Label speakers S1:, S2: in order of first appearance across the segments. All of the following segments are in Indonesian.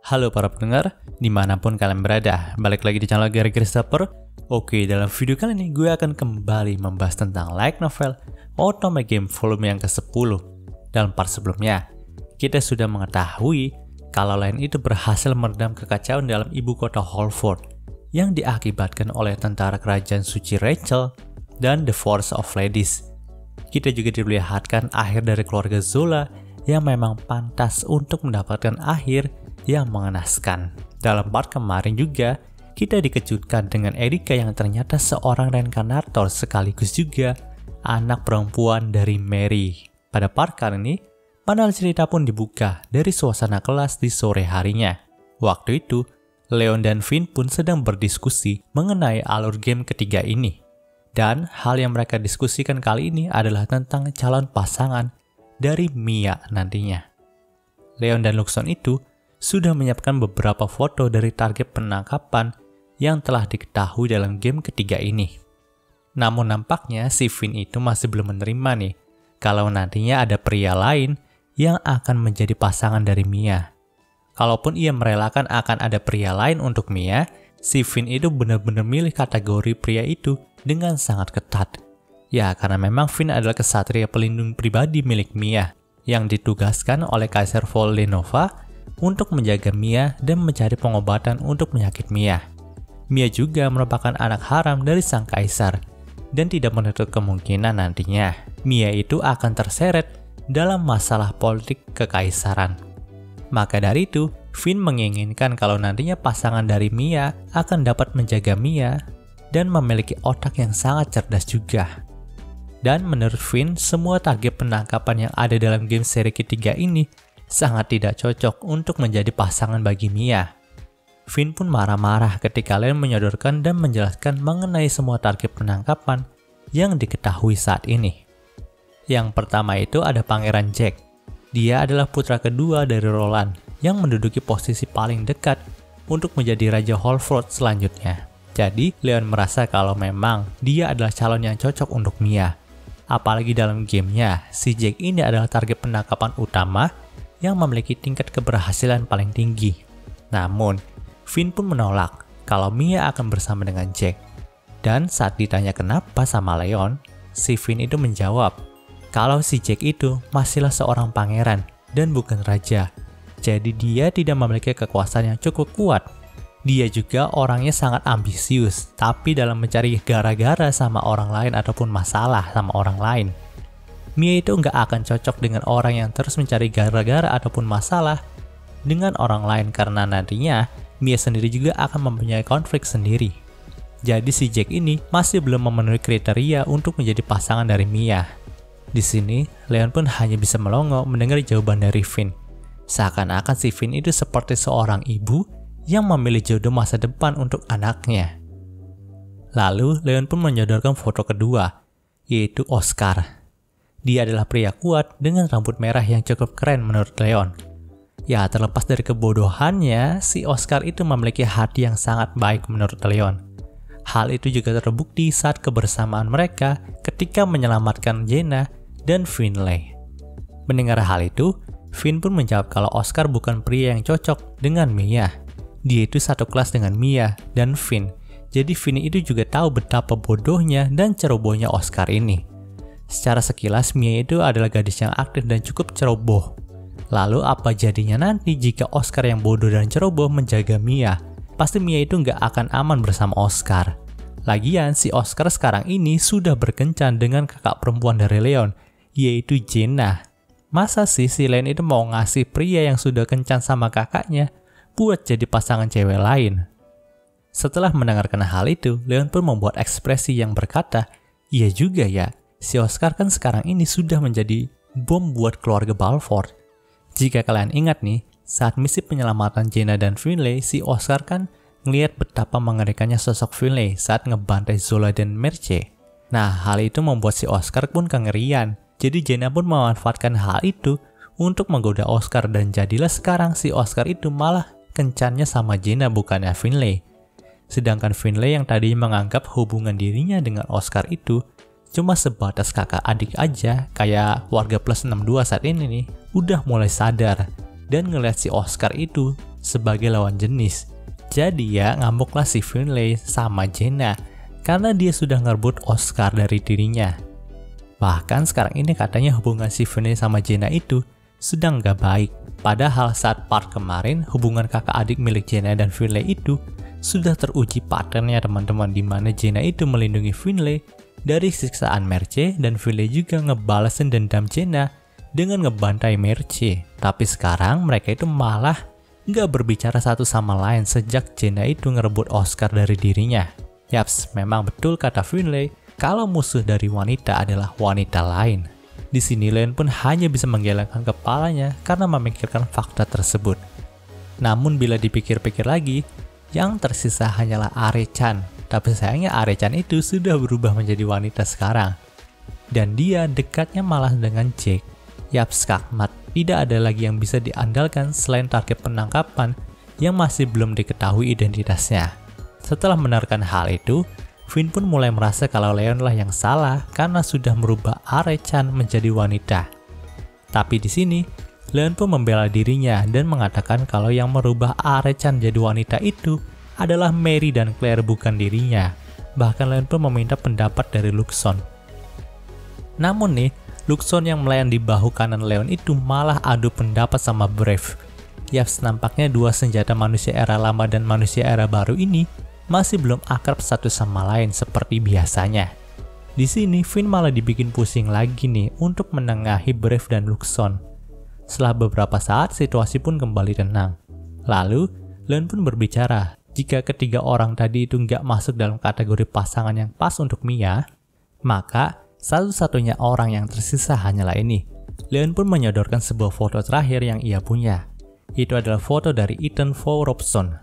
S1: Halo para pendengar, dimanapun kalian berada, balik lagi di channel Gary Christopher. Oke, dalam video kali ini gue akan kembali membahas tentang light novel Otome Game volume yang ke-10. Dalam part sebelumnya, kita sudah mengetahui kalau Lion itu berhasil meredam kekacauan dalam ibu kota Holford yang diakibatkan oleh tentara kerajaan suci Rachel dan The Force of Ladies. Kita juga diperlihatkan akhir dari keluarga Zola yang memang pantas untuk mendapatkan akhir yang mengenaskan. Dalam part kemarin juga, kita dikejutkan dengan Erika yang ternyata seorang reinkarnator sekaligus juga anak perempuan dari Mary. Pada part kali ini, panel cerita pun dibuka dari suasana kelas di sore harinya. Waktu itu, Leon dan Finn pun sedang berdiskusi mengenai alur game ketiga ini. Dan hal yang mereka diskusikan kali ini adalah tentang calon pasangan dari Mia nantinya. Leon dan Luxon itu sudah menyiapkan beberapa foto dari target penangkapan yang telah diketahui dalam game ketiga ini. Namun nampaknya si Finn itu masih belum menerima nih kalau nantinya ada pria lain yang akan menjadi pasangan dari Mia. Kalaupun ia merelakan akan ada pria lain untuk Mia, si Finn itu benar-benar milih kategori pria itu dengan sangat ketat. Ya, karena memang Finn adalah kesatria pelindung pribadi milik Mia yang ditugaskan oleh Kaisar Vollenova untuk menjaga Mia dan mencari pengobatan untuk penyakit Mia. Mia juga merupakan anak haram dari sang kaisar dan tidak menutup kemungkinan nantinya Mia itu akan terseret dalam masalah politik kekaisaran. Maka dari itu, Finn menginginkan kalau nantinya pasangan dari Mia akan dapat menjaga Mia dan memiliki otak yang sangat cerdas juga. Dan menurut Finn, semua target penangkapan yang ada dalam game seri ketiga ini sangat tidak cocok untuk menjadi pasangan bagi Mia. Finn pun marah-marah ketika Leon menyodorkan dan menjelaskan mengenai semua target penangkapan yang diketahui saat ini. Yang pertama itu ada Pangeran Jack. Dia adalah putra kedua dari Roland yang menduduki posisi paling dekat untuk menjadi Raja Holford selanjutnya. Jadi, Leon merasa kalau memang dia adalah calon yang cocok untuk Mia. Apalagi dalam gamenya, si Jack ini adalah target penangkapan utama yang memiliki tingkat keberhasilan paling tinggi. Namun, Finn pun menolak kalau Mia akan bersama dengan Jack. Dan saat ditanya kenapa sama Leon, si Finn itu menjawab kalau si Jack itu masihlah seorang pangeran dan bukan raja. Jadi dia tidak memiliki kekuasaan yang cukup kuat. Dia juga orangnya sangat ambisius, tapi dalam mencari gara-gara sama orang lain ataupun masalah sama orang lain. Mia itu nggak akan cocok dengan orang yang terus mencari gara-gara ataupun masalah dengan orang lain karena nantinya Mia sendiri juga akan mempunyai konflik sendiri. Jadi si Jack ini masih belum memenuhi kriteria untuk menjadi pasangan dari Mia. Di sini, Leon pun hanya bisa melongo mendengar jawaban dari Finn. Seakan-akan si Finn itu seperti seorang ibu yang memilih jodoh masa depan untuk anaknya. Lalu, Leon pun menyodorkan foto kedua, yaitu Oscar. Dia adalah pria kuat dengan rambut merah yang cukup keren menurut Leon. Ya, terlepas dari kebodohannya, si Oscar itu memiliki hati yang sangat baik menurut Leon. Hal itu juga terbukti saat kebersamaan mereka ketika menyelamatkan Jenna dan Finlay. Mendengar hal itu, Finn pun menjawab kalau Oscar bukan pria yang cocok dengan Mia. Dia itu satu kelas dengan Mia dan Finn. Jadi Finn itu juga tahu betapa bodohnya dan cerobohnya Oscar ini. Secara sekilas, Mia itu adalah gadis yang aktif dan cukup ceroboh. Lalu apa jadinya nanti jika Oscar yang bodoh dan ceroboh menjaga Mia? Pasti Mia itu nggak akan aman bersama Oscar. Lagian si Oscar sekarang ini sudah berkencan dengan kakak perempuan dari Leon, yaitu Jenna. Masa sih si Leon itu mau ngasih pria yang sudah kencan sama kakaknya buat jadi pasangan cewek lain? Setelah mendengarkan hal itu, Leon pun membuat ekspresi yang berkata, iya juga ya. Si Oscar kan sekarang ini sudah menjadi bom buat keluarga Balford. Jika kalian ingat nih, saat misi penyelamatan Jenna dan Finlay, si Oscar kan ngelihat betapa mengerikannya sosok Finlay saat ngebantai Zola dan Merce. Nah, hal itu membuat si Oscar pun kengerian. Jadi Jenna pun memanfaatkan hal itu untuk menggoda Oscar dan jadilah sekarang si Oscar itu malah kencannya sama Jenna bukannya Finlay. Sedangkan Finlay yang tadinya menganggap hubungan dirinya dengan Oscar itu cuma sebatas kakak adik aja, kayak warga plus 62 saat ini nih, udah mulai sadar dan ngeliat si Oscar itu sebagai lawan jenis. Jadi ya ngamuklah si Finlay sama Jenna karena dia sudah ngerebut Oscar dari dirinya. Bahkan sekarang ini katanya hubungan si Finlay sama Jenna itu sedang gak baik. Padahal saat part kemarin hubungan kakak adik milik Jenna dan Finlay itu sudah teruji patternnya teman-teman, dimana Jenna itu melindungi Finlay dari siksaan Merce dan Finlay juga ngebalesin dendam Jenna dengan ngebantai Merce. Tapi sekarang mereka itu malah nggak berbicara satu sama lain sejak Jenna itu ngerebut Oscar dari dirinya. Yaps, memang betul kata Finlay kalau musuh dari wanita adalah wanita lain. Di sini Leon pun hanya bisa menggelengkan kepalanya karena memikirkan fakta tersebut. Namun bila dipikir-pikir lagi, yang tersisa hanyalah Are-chan. Tapi sayangnya Are-chan itu sudah berubah menjadi wanita sekarang. Dan dia dekatnya malah dengan Jack. Yaps, skakmat, tidak ada lagi yang bisa diandalkan selain target penangkapan yang masih belum diketahui identitasnya. Setelah menerkan hal itu, Finn pun mulai merasa kalau Leon lah yang salah karena sudah merubah Are-chan menjadi wanita. Tapi di sini, Leon pun membela dirinya dan mengatakan kalau yang merubah Are-chan jadi wanita itu adalah Mary dan Claire, bukan dirinya. Bahkan Leon pun meminta pendapat dari Luxon. Namun nih, Luxon yang melayang di bahu kanan Leon itu malah adu pendapat sama Brave. Yaps, nampaknya dua senjata manusia era lama dan manusia era baru ini masih belum akrab satu sama lain seperti biasanya. Di sini Finn malah dibikin pusing lagi nih untuk menengahi Brave dan Luxon. Setelah beberapa saat situasi pun kembali tenang. Lalu Leon pun berbicara, jika ketiga orang tadi itu nggak masuk dalam kategori pasangan yang pas untuk Mia, maka satu-satunya orang yang tersisa hanyalah ini. Leon pun menyodorkan sebuah foto terakhir yang ia punya. Itu adalah foto dari Ethan Vo Robson,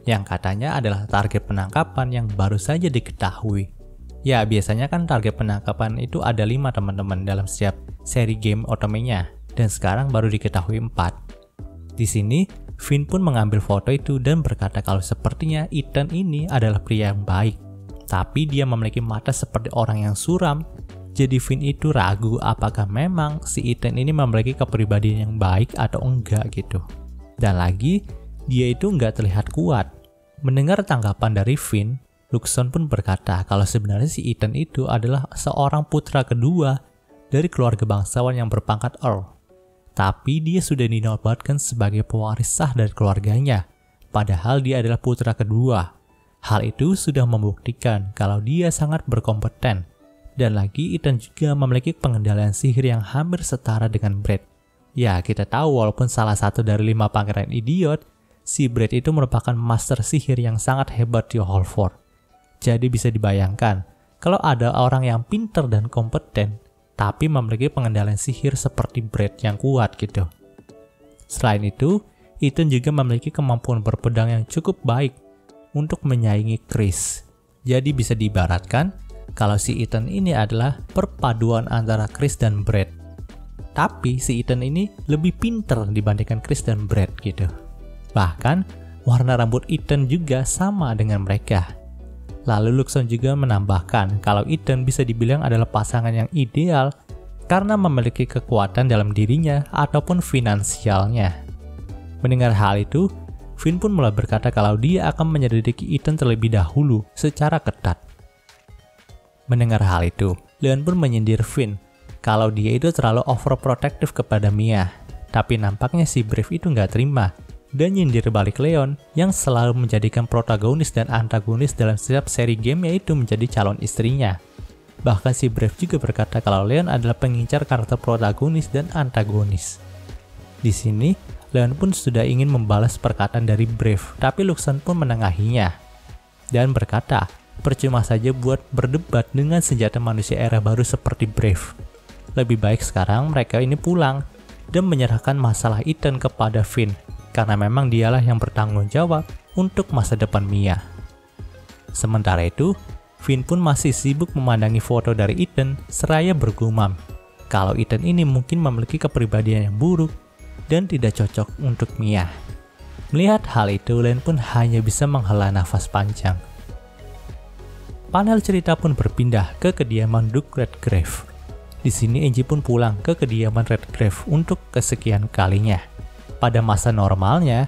S1: yang katanya adalah target penangkapan yang baru saja diketahui. Ya, biasanya kan target penangkapan itu ada 5 teman-teman dalam setiap seri game otomenya, dan sekarang baru diketahui 4. Di sini, Finn pun mengambil foto itu dan berkata kalau sepertinya Ethan ini adalah pria yang baik, tapi dia memiliki mata seperti orang yang suram. Jadi Finn itu ragu apakah memang si Ethan ini memiliki kepribadian yang baik atau enggak gitu. Dan lagi, dia itu nggak terlihat kuat. Mendengar tanggapan dari Finn, Luxon pun berkata kalau sebenarnya si Ethan itu adalah seorang putra kedua dari keluarga bangsawan yang berpangkat Earl. Tapi dia sudah dinobatkan sebagai pewaris sah dari keluarganya, padahal dia adalah putra kedua. Hal itu sudah membuktikan kalau dia sangat berkompeten. Dan lagi, Ethan juga memiliki pengendalian sihir yang hampir setara dengan Brad. Ya, kita tahu walaupun salah satu dari 5 pangeran idiot, si Brad itu merupakan master sihir yang sangat hebat di Holford. Jadi bisa dibayangkan, kalau ada orang yang pinter dan kompeten, tapi memiliki pengendalian sihir seperti Brad yang kuat gitu. Selain itu, Ethan juga memiliki kemampuan berpedang yang cukup baik untuk menyaingi Chris. Jadi bisa diibaratkan, kalau si Ethan ini adalah perpaduan antara Chris dan Brad. Tapi si Ethan ini lebih pinter dibandingkan Chris dan Brad gitu. Bahkan, warna rambut Ethan juga sama dengan mereka. Lalu Luxon juga menambahkan kalau Ethan bisa dibilang adalah pasangan yang ideal karena memiliki kekuatan dalam dirinya ataupun finansialnya. Mendengar hal itu, Finn pun mulai berkata kalau dia akan menyelidiki Ethan terlebih dahulu secara ketat. Mendengar hal itu, Leon pun menyindir Finn kalau dia itu terlalu overprotective kepada Mia. Tapi nampaknya si Brave itu nggak terima dan nyindir balik Leon yang selalu menjadikan protagonis dan antagonis dalam setiap seri game, yaitu menjadi calon istrinya. Bahkan si Brave juga berkata kalau Leon adalah pengincar karakter protagonis dan antagonis. Di sini, Leon pun sudah ingin membalas perkataan dari Brave, tapi Luxon pun menengahinya dan berkata, percuma saja buat berdebat dengan senjata manusia era baru seperti Brave. Lebih baik sekarang mereka ini pulang dan menyerahkan masalah Ethan kepada Finn, karena memang dialah yang bertanggung jawab untuk masa depan Mia. Sementara itu, Finn pun masih sibuk memandangi foto dari Ethan seraya bergumam kalau Ethan ini mungkin memiliki kepribadian yang buruk dan tidak cocok untuk Mia. Melihat hal itu, Len pun hanya bisa menghela nafas panjang. Panel cerita pun berpindah ke kediaman Duke Redgrave. Di sini Angie pun pulang ke kediaman Redgrave untuk kesekian kalinya. Pada masa normalnya,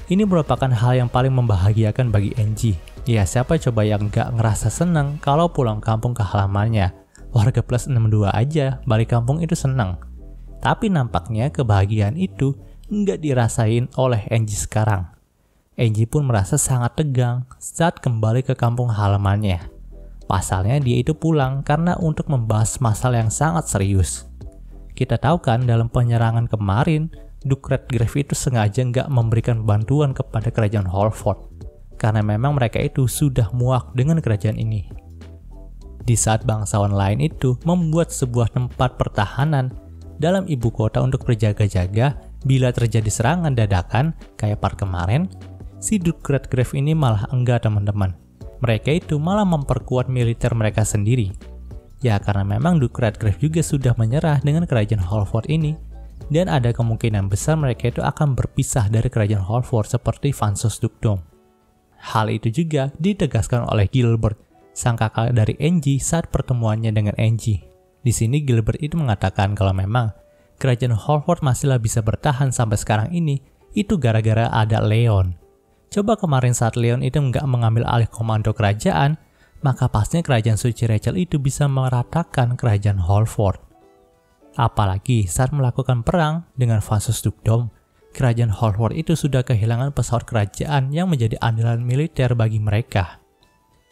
S1: Ini merupakan hal yang paling membahagiakan bagi Angie. Ya, siapa coba yang nggak ngerasa senang kalau pulang kampung ke halamannya? Warga plus 62 aja balik kampung itu senang. Tapi nampaknya kebahagiaan itu nggak dirasain oleh Angie sekarang. Angie pun merasa sangat tegang saat kembali ke kampung halamannya. Pasalnya dia itu pulang karena untuk membahas masalah yang sangat serius. Kita tahu kan dalam penyerangan kemarin, Duke Redgrave itu sengaja nggak memberikan bantuan kepada kerajaan Holford, karena memang mereka itu sudah muak dengan kerajaan ini. Di saat bangsawan lain itu membuat sebuah tempat pertahanan dalam ibu kota untuk berjaga-jaga bila terjadi serangan dadakan kayak part kemarin, si Duke Redgrave ini malah enggak teman-teman. Mereka itu malah memperkuat militer mereka sendiri. Ya karena memang Duke Redgrave juga sudah menyerah dengan kerajaan Holford ini, dan ada kemungkinan besar mereka itu akan berpisah dari kerajaan Holford seperti Vansos Dukedom. Hal itu juga ditegaskan oleh Gilbert, sang kakak dari Angie saat pertemuannya dengan Angie. Di sini Gilbert itu mengatakan kalau memang kerajaan Holford masihlah bisa bertahan sampai sekarang ini, itu gara-gara ada Leon. Coba kemarin saat Leon itu nggak mengambil alih komando kerajaan, maka pastinya kerajaan suci Rachel itu bisa meratakan kerajaan Holford. Apalagi saat melakukan perang dengan Vansos Dukedom, kerajaan Holford itu sudah kehilangan pesawat kerajaan yang menjadi andalan militer bagi mereka.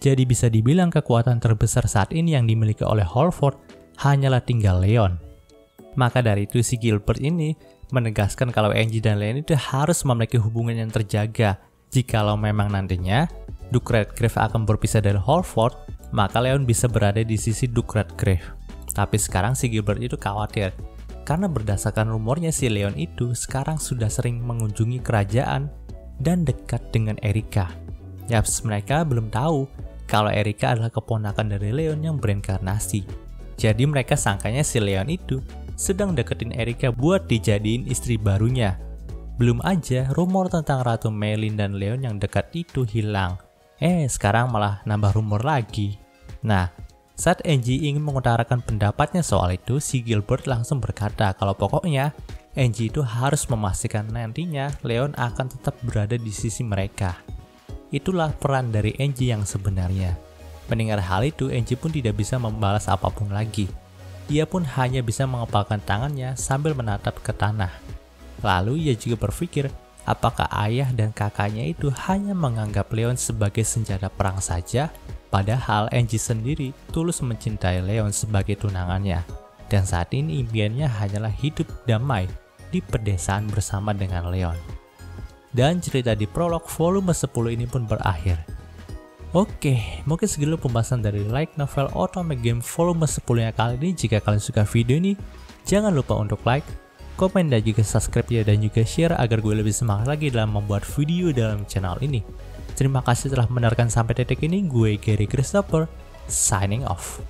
S1: Jadi bisa dibilang kekuatan terbesar saat ini yang dimiliki oleh Holford hanyalah tinggal Leon. Maka dari itu si Gilbert ini menegaskan kalau Angie dan Leon itu harus memiliki hubungan yang terjaga. Jikalau memang nantinya Duke Redgrave akan berpisah dari Holford, maka Leon bisa berada di sisi Duke Redgrave. Tapi sekarang si Gilbert itu khawatir, karena berdasarkan rumornya si Leon itu sekarang sudah sering mengunjungi kerajaan dan dekat dengan Erika. Yaps, mereka belum tahu kalau Erika adalah keponakan dari Leon yang berinkarnasi. Jadi mereka sangkanya si Leon itu sedang deketin Erika buat dijadiin istri barunya. Belum aja rumor tentang Ratu Melin dan Leon yang dekat itu hilang. Sekarang malah nambah rumor lagi. Nah, saat Angie ingin mengutarakan pendapatnya soal itu, si Gilbert langsung berkata kalau pokoknya Angie itu harus memastikan nantinya Leon akan tetap berada di sisi mereka. Itulah peran dari Angie yang sebenarnya. Mendengar hal itu, Angie pun tidak bisa membalas apapun lagi. Ia pun hanya bisa mengepalkan tangannya sambil menatap ke tanah. Lalu ia juga berpikir apakah ayah dan kakaknya itu hanya menganggap Leon sebagai senjata perang saja, padahal Angie sendiri tulus mencintai Leon sebagai tunangannya. Dan saat ini impiannya hanyalah hidup damai di pedesaan bersama dengan Leon. Dan cerita di prolog volume 10 ini pun berakhir. Oke, mungkin segitu pembahasan dari light novel Otome Game volume 10-nya kali ini. Jika kalian suka video ini, jangan lupa untuk like, komen, dan juga subscribe ya, dan juga share agar gue lebih semangat lagi dalam membuat video dalam channel ini. Terima kasih telah mendengarkan sampai detik ini. Gue Gary Christopher, signing off.